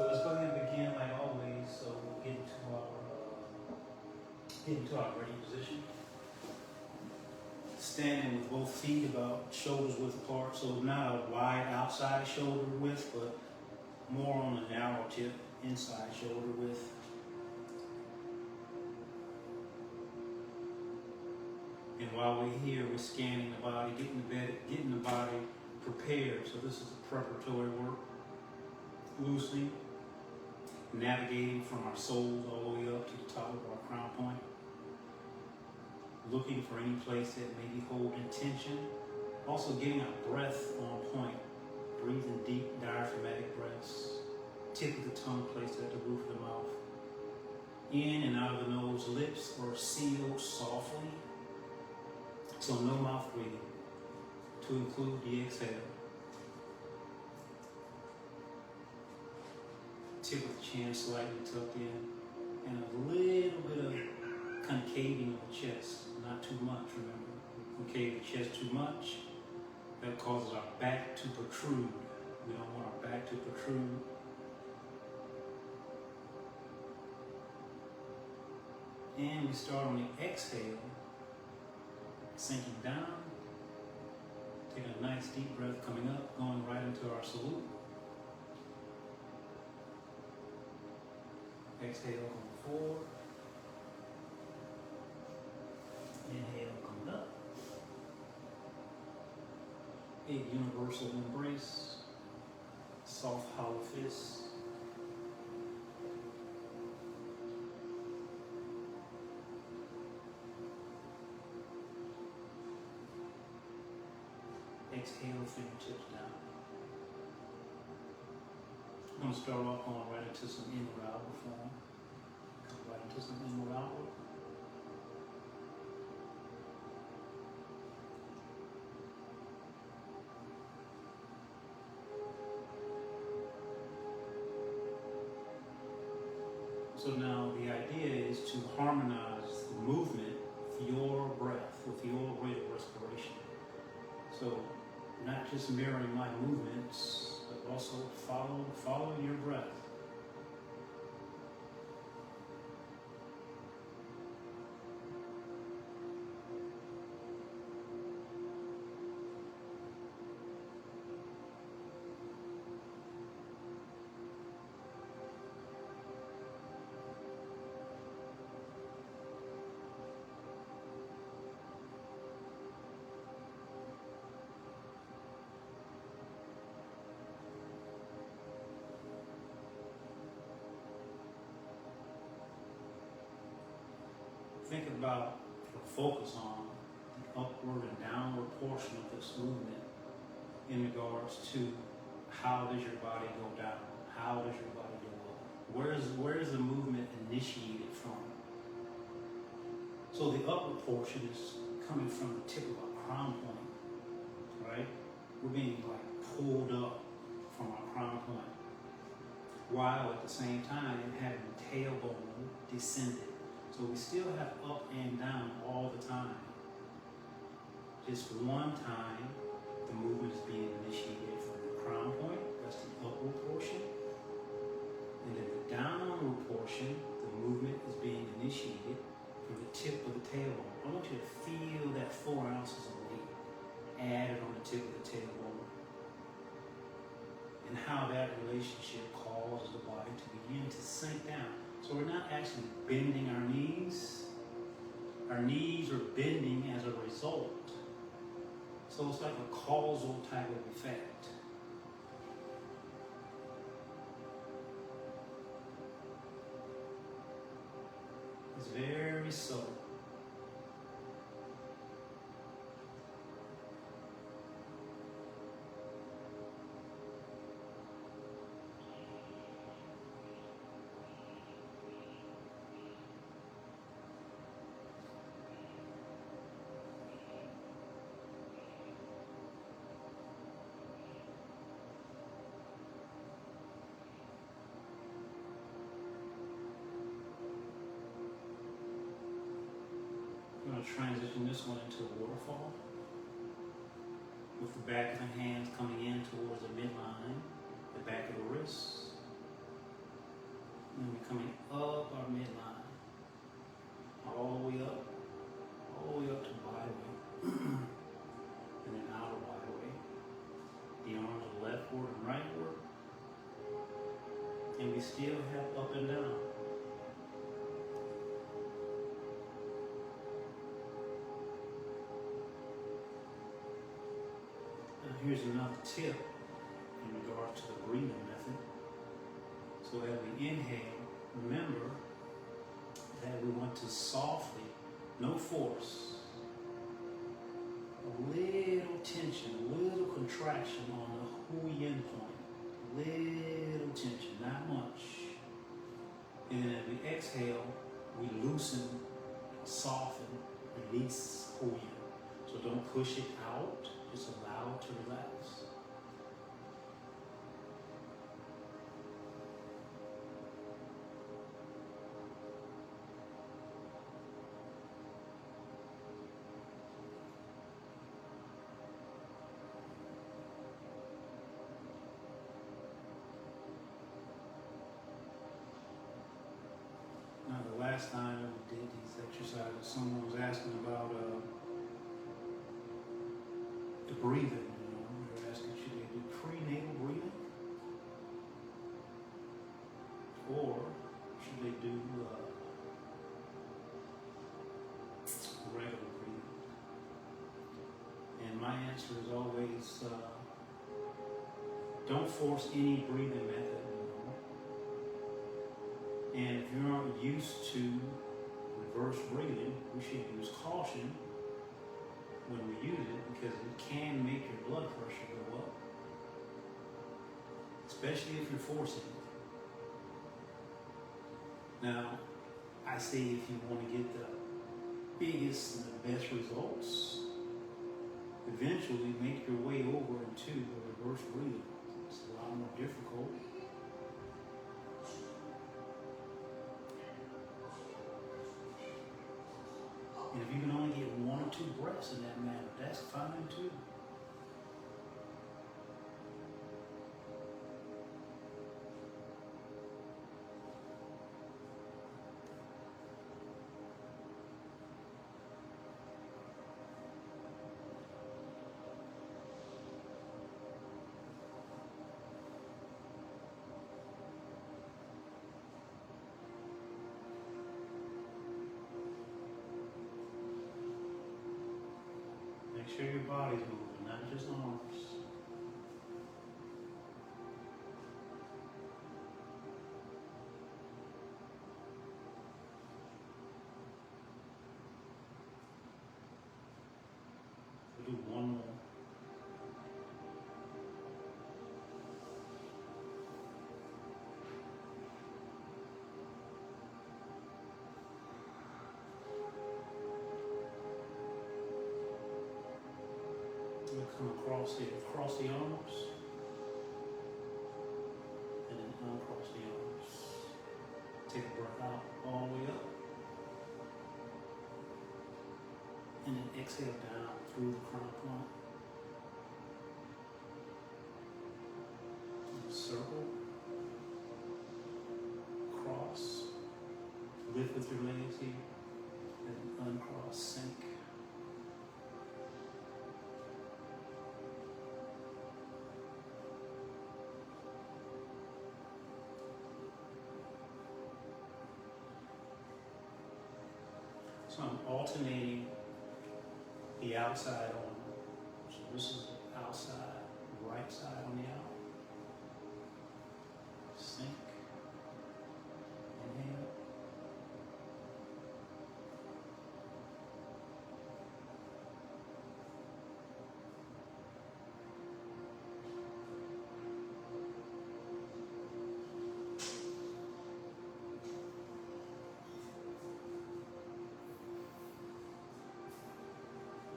So let's go ahead and begin like always. So we'll get into our ready position. Standing with both feet about shoulders width apart. So not a wide outside shoulder width, but more on the narrow tip inside shoulder width. And while we're here, we're scanning the body, getting the body prepared. So this is a preparatory work. Loosening, navigating from our soles all the way up to the top of our crown point. Looking for any place that may be holding tension. Also getting our breath on point. Breathing deep diaphragmatic breaths. Tip of the tongue placed at the roof of the mouth. In and out of the nose, lips are sealed softly. So no mouth breathing, to include the exhale. Tip of the chin slightly tucked in, and a little bit of concaving of the chest, not too much, remember. Concave the chest too much, that causes our back to protrude. We don't want our back to protrude. And we start on the exhale, sinking down, taking a nice deep breath coming up, going right into our salute. Exhale, going forward. Inhale, coming up. A universal embrace, soft hollow fists. Exhale, fingertips down. I'm going to start off going right into some inward outward form. Come right into some inward outward. So now the idea is to harmonize the movement with your breath, with your rate of respiration. So not just mirroring my movements, but also follow your breath. Think about or focus on the upward and downward portion of this movement in regards to how does your body go down, how does your body go up, where is the movement initiated from. So the upward portion is coming from the tip of our crown point, right? We're being like pulled up from our crown point, while at the same time having the tailbone descended. So we still have up and down all the time. Just one time, the movement is being initiated from the crown point, that's the upward portion. And then the downward portion, the movement is being initiated from the tip of the tailbone. I want you to feel that 4 ounces of weight added on the tip of the tailbone. And how that relationship causes the body to begin to sink down. So we're not actually bending our knees. Our knees are bending as a result. So it's like a causal type of effect. It's very subtle. Transition this one into a waterfall with the back of the hands coming in towards the midline, the back of the wrists, leftward and rightward, and we still have up and down. Now here's another tip in regards to the breathing method. So as we inhale, remember that we want to softly, no force, a little tension, a little contraction on the hui yin point, little tension, not much. And then as we exhale, we loosen, soften, release hui yin. So don't push it out, just allow it to relax. Now, the last time that we did these exercises, someone was asking about the breathing. They were asking, should they do prenatal breathing? Or should they do regular breathing? And my answer is always, don't force any breathing method. And if you're not used to reverse breathing, we should use caution when we use it, because it can make your blood pressure go up, especially if you're forcing it. Now, I say if you want to get the biggest and the best results, eventually make your way over into the reverse breathing. It's a lot more difficult. And if you can only get 1 or 2 breaths in that manner, that's fine too. Make sure your body's moving, not just arms. We'll do one more. We'll come across the arms, and then uncross the arms. Take a breath out all the way up, and then exhale down through the crown point. And circle, cross, lift with your legs here, and then uncross, sink. So I'm alternating the outside on. So this is the outside, right side on the out. Sink. Inhale.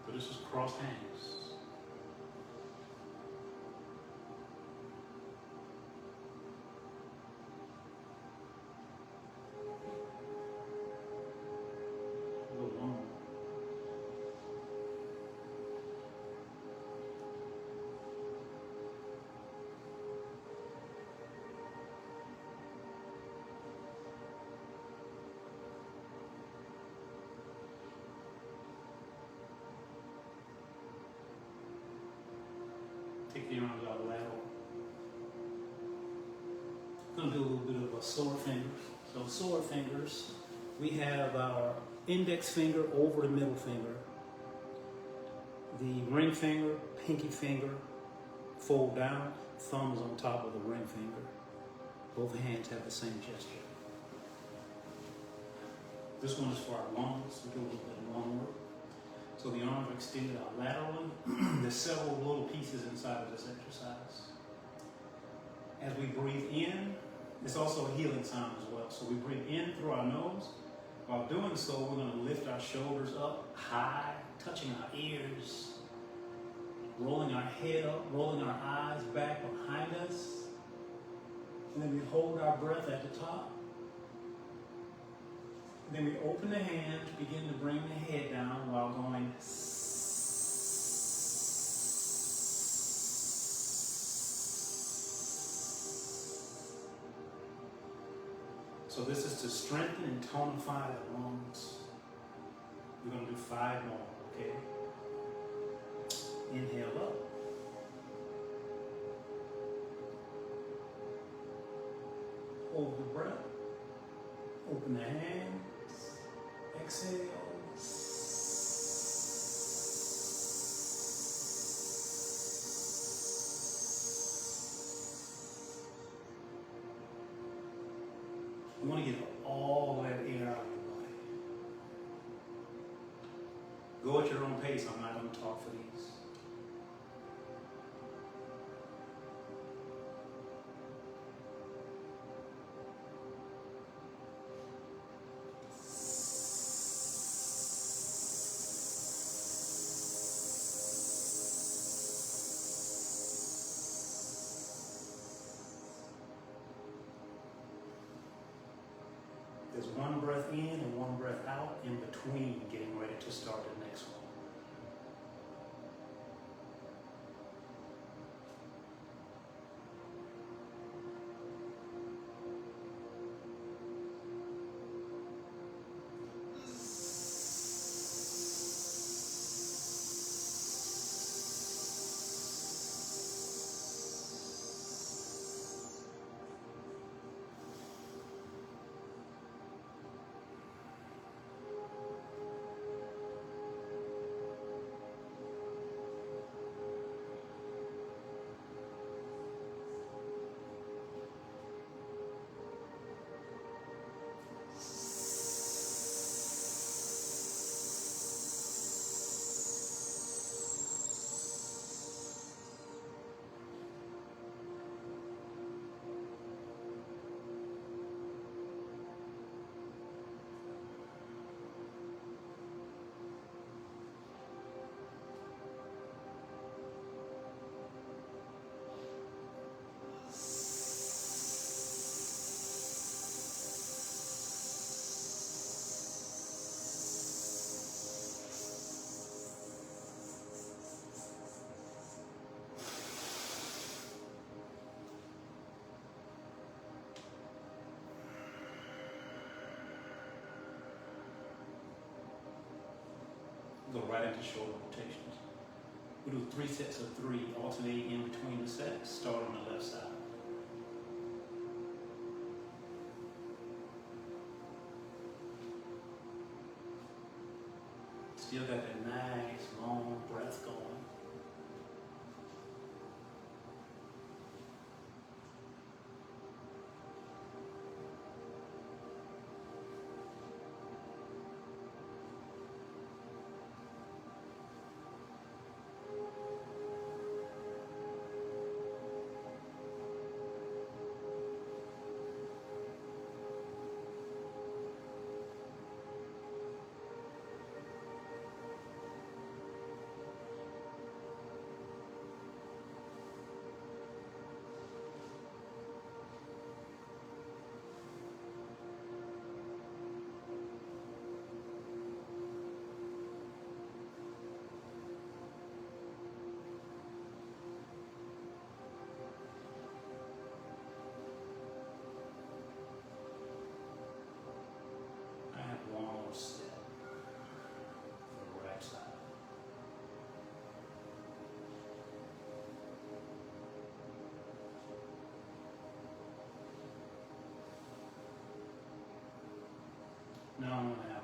But this is crossed hands. Go one more. Take the arms out lateral. I'm going to do a little bit of a sword fingers. So sword fingers, we have our index finger over the middle finger, the ring finger, pinky finger, fold down, thumbs on top of the ring finger. Both hands have the same gesture. This one is for our lungs. We do a little bit of lung work. So the arms are extended out laterally. There's several little pieces inside of this exercise. As we breathe in, it's also a healing sound as well. So we breathe in through our nose. While doing so, we're going to lift our shoulders up high, touching our ears, rolling our head up, rolling our eyes back behind us. And then we hold our breath at the top. And then we open the hands, begin to bring the head down while going. So this is to strengthen and tonify the lungs. We're going to do 5 more, okay? Inhale up. Hold the breath. Open the hands. Exhale. You want to get all that air out of your body. Go at your own pace. I'm not going to talk for these. There's one breath in and one breath out in between getting ready to start the next one. Go right into shoulder rotations. We do 3 sets of 3, alternating in between the sets. Start on the left side. Still got that nice long breath going.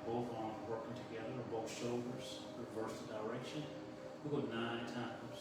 both arms working together, or both shoulders, reverse the direction. We'll go 9 times.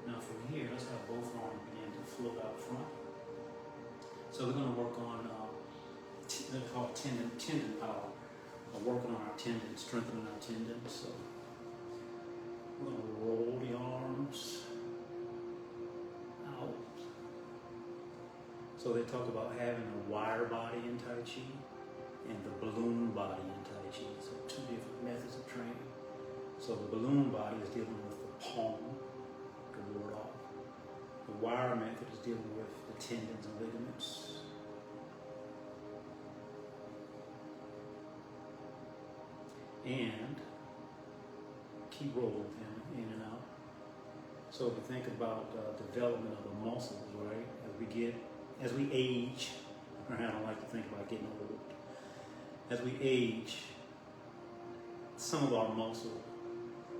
Now from here, let's have both arms begin to float out front. So we're going to work on, they're called tendon power. We're working on our tendons, strengthening our tendons. So we're going to roll the arms out. So they talk about having a wire body in Tai Chi and the balloon body in Tai Chi. So 2 different methods of training. So the balloon body is dealing with the palm. Off. The wire method is dealing with the tendons and ligaments. And keep rolling them in and out. So if you think about development of the muscles, right? As we age, or I don't like to think about getting old. As we age, some of our muscles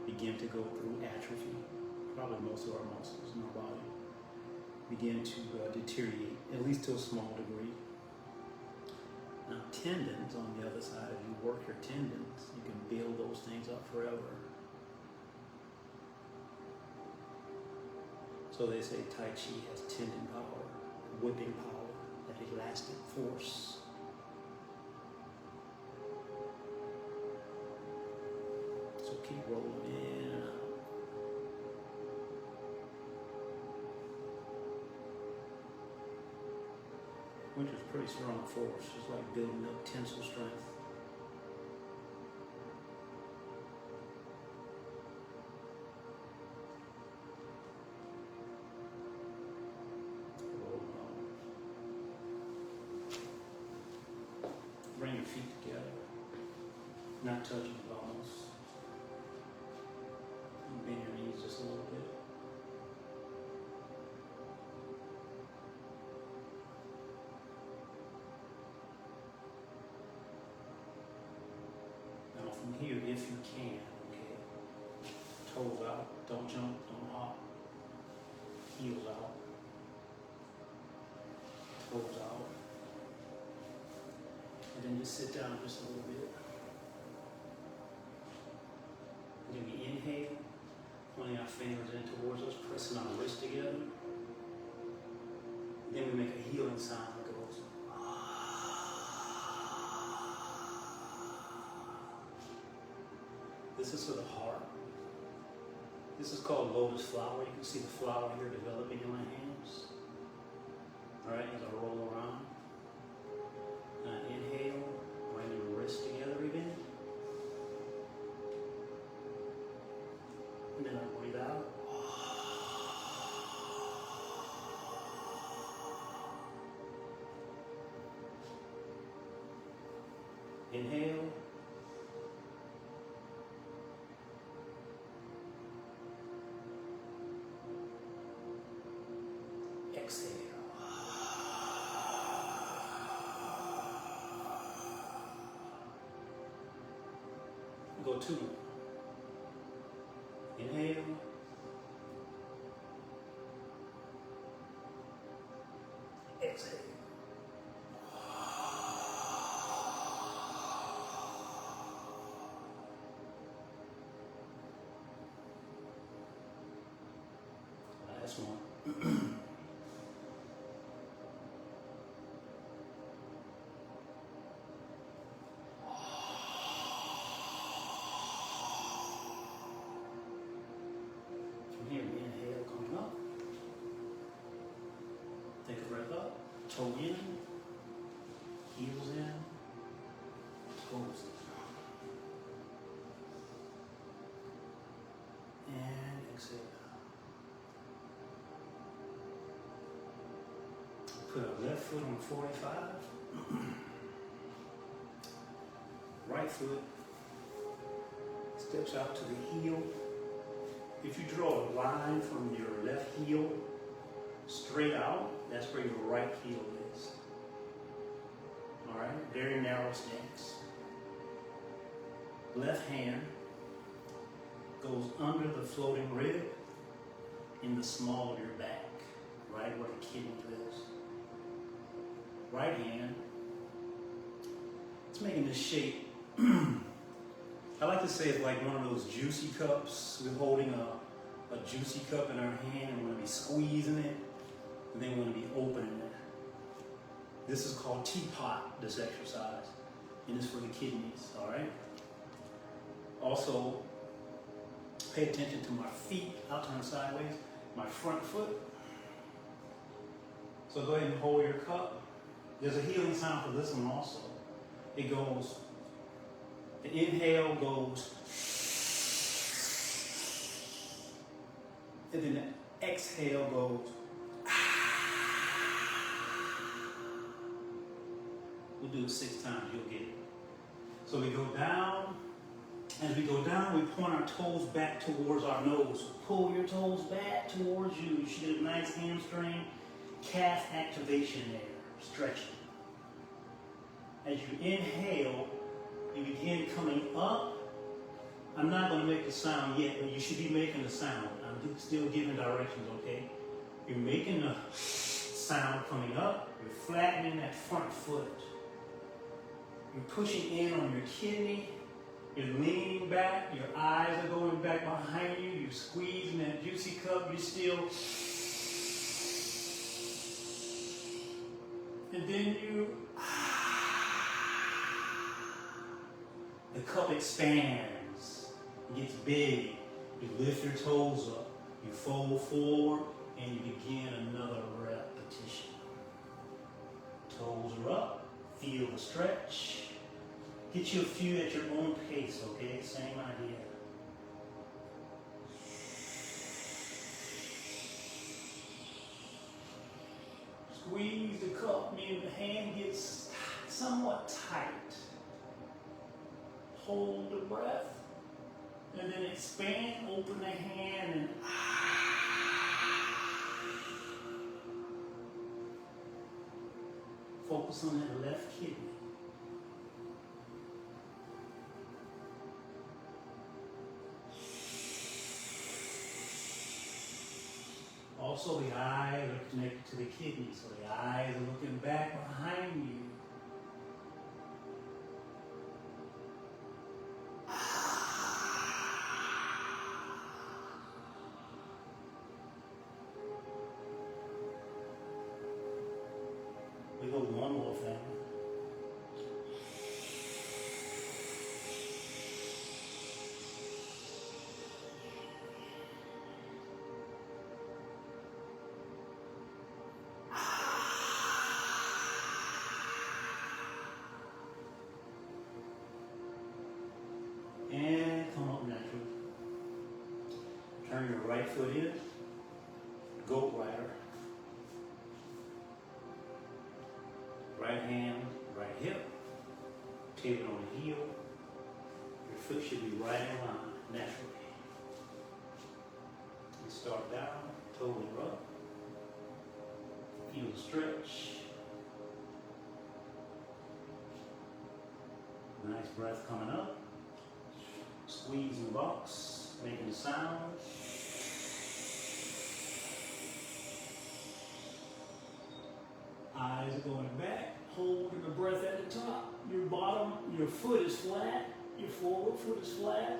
begin to go through atrophy. Probably most of our muscles in our body begin to deteriorate, at least to a small degree. Now tendons, on the other side, if you work your tendons, you can build those things up forever. So they say Tai Chi has tendon power, whipping power, that elastic force. So keep rolling in and out. Which is pretty strong force. It's like building up tensile strength. Bring your feet together, not touching the bones. And bend your knees just a little bit. From here, if you can, okay, toes out, don't jump, don't hop, heels out, toes out, and then just sit down just a little bit. And then we inhale, pointing our fingers in towards us, pressing our wrists together. And then we make a healing sound that goes. This is for the heart. This is called lotus flower. You can see the flower here developing in my hands. All right, as I roll around. Now inhale, bring your wrists together again. And then I breathe out. Inhale. Exhale. Go 2 more. Inhale. Exhale. Last one. Toe in, heels in, toes in. And exhale. Put our left foot on 45. Right foot steps out to the heel. If you draw a line from your left heel straight out, that's where your right heel is. All right, very narrow stance. Left hand goes under the floating rib in the small of your back, right where the kidney lives. Right hand, it's making this shape. I like to say it's like one of those juicy cups. We're holding a juicy cup in our hand and we're going to be squeezing it, and then we're going to be opening it. This is called teapot, this exercise, and it's for the kidneys, all right? Also, pay attention to my feet, I'll turn sideways, my front foot. So go ahead and hold your cup. There's a healing sound for this one also. It goes, the inhale goes, and then the exhale goes. We'll do it 6 times, you'll get it. So we go down. As we go down, we point our toes back towards our nose. Pull your toes back towards you. You should get a nice hamstring, calf activation there, stretching. As you inhale, you begin coming up. I'm not going to make the sound yet, but you should be making the sound. I'm still giving directions, okay? You're making the sound coming up. You're flattening that front foot. You're pushing in on your kidney. You're leaning back. Your eyes are going back behind you. You're squeezing that juicy cup. You're still. And then you. The cup expands. It gets big. You lift your toes up. You fold forward. And you begin another repetition. Toes are up. Feel the stretch. Get you a few at your own pace, okay? Same idea. Squeeze the cup, meaning the hand gets somewhat tight. Hold the breath, and then expand, open the hand, and focus on that left kidney. Also, the eyes are connected to the kidney, so the eyes are looking back behind you. We go one more thing. And come up naturally. Turn your right foot in. Goat rider. Right hand, right hip. Pivot on the heel. Your foot should be right in line, naturally. You start down, toes are up. Feel the stretch. Nice breath coming up. Squeeze in the box, making a sound. Eyes are going back, holding the breath at the top. Your bottom, your foot is flat, your forward foot is flat.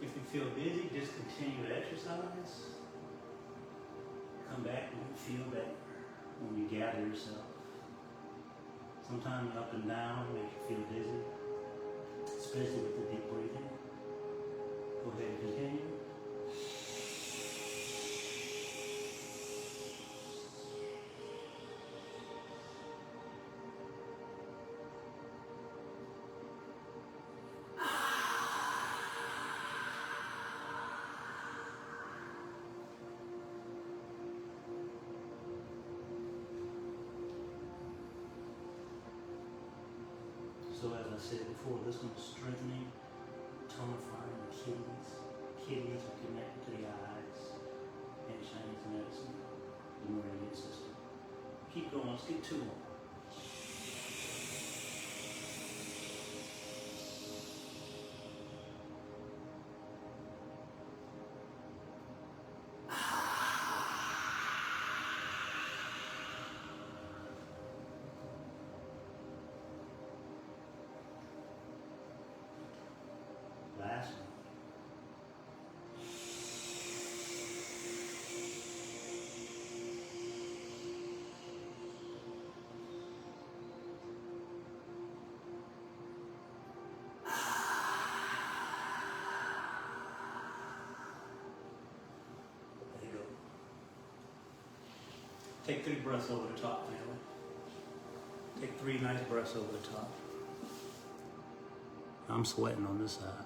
If you feel dizzy, just continue to exercise. Come back when you feel better, when you gather yourself. Sometimes up and down makes you feel dizzy, especially with the deep breathing. Go ahead and continue. So as I said before, this one's strengthening, tonifying the kidneys. Kidneys are connected to the eyes in Chinese medicine, the meridian system. Keep going, let's get 2 more. Last one. There you go. Take 3 breaths over the top, family. Take 3 nice breaths over the top. I'm sweating on this side.